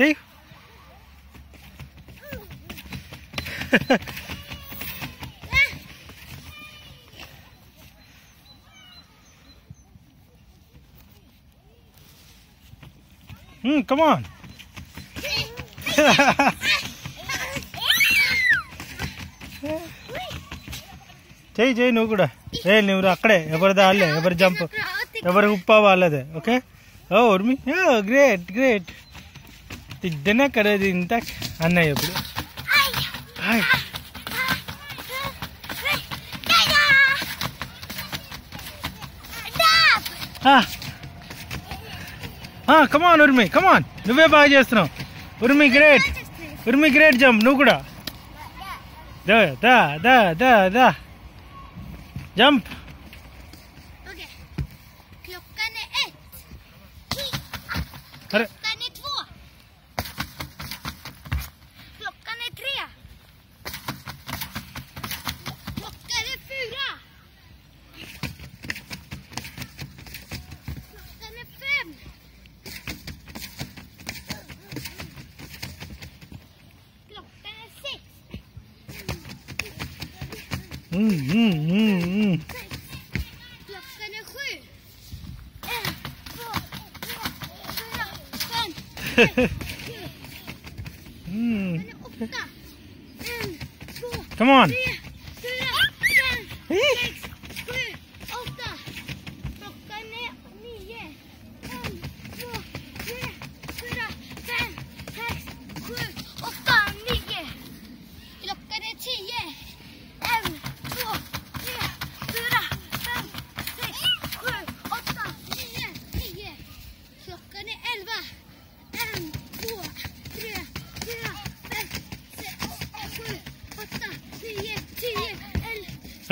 చెయ్యి. Come on. చెయ్యి చెయ్యి నువ్వు కూడా. నువ్వు అక్కడే ఎవరిది వాళ్ళే, ఎవరి జంప్ ఎవరి ఉప్ప వాళ్ళదే. ఓకే. ఓ ఉర్మి, గ్రేట్ గ్రేట్. తిద్దనే కరేది ఇంత అన్నయ్య ఇప్పుడు. Come on Urmi, come on. నువ్వే బాగా చేస్తున్నావు Urmi. Great Urmi, great jump. నువ్వు కూడా దా దా దా దా దా జంప్. అరే Come on.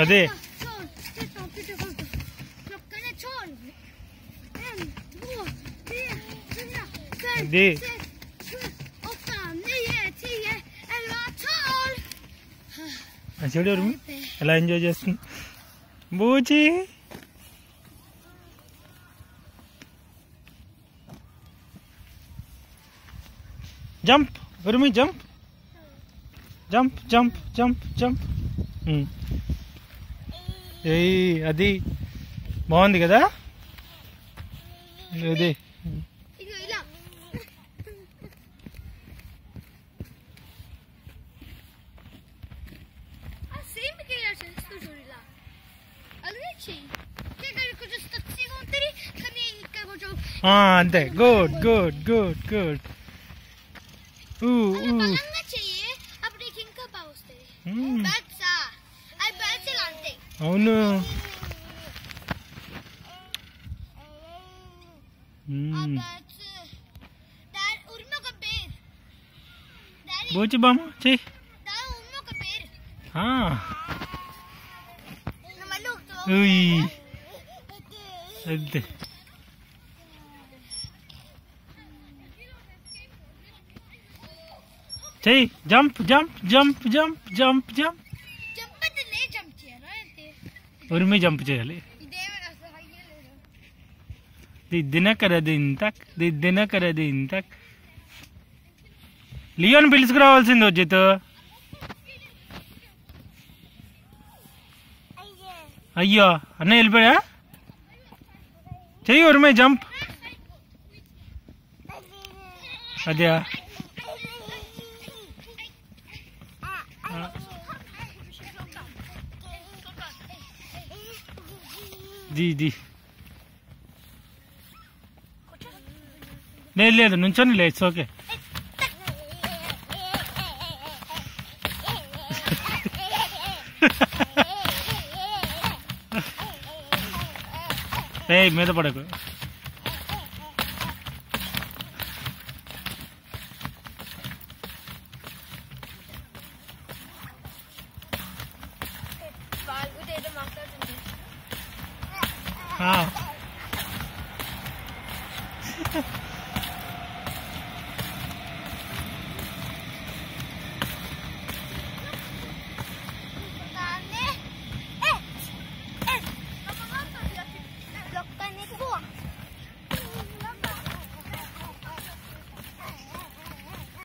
అదే అది చూడు ఎలా ఎంజాయ్ చేస్తుంది Boochi. Jump Urmi, jump jump jump jump jump. అది బాగుంది కదా. ఇది అంతే. Good good good good. అవును. బూచి బామ్మ చెయ్యి. అంతే. చెయ్యి. Jump jump jump jump jump jump. Urmi jump చేయాలి. దిద్దిన కరది ఇంతక్, దిద్దిన కరది ఇంతక్. లియోన్ పిలుచుకురావాల్సింది వచ్చేతో. అయ్యో అన్న వెళ్ళిపోయా. చెయ్యి ఉర్మి జంప్. అదే ది లేదు నుంచొని లేదు. It's okay. మీద పడకు.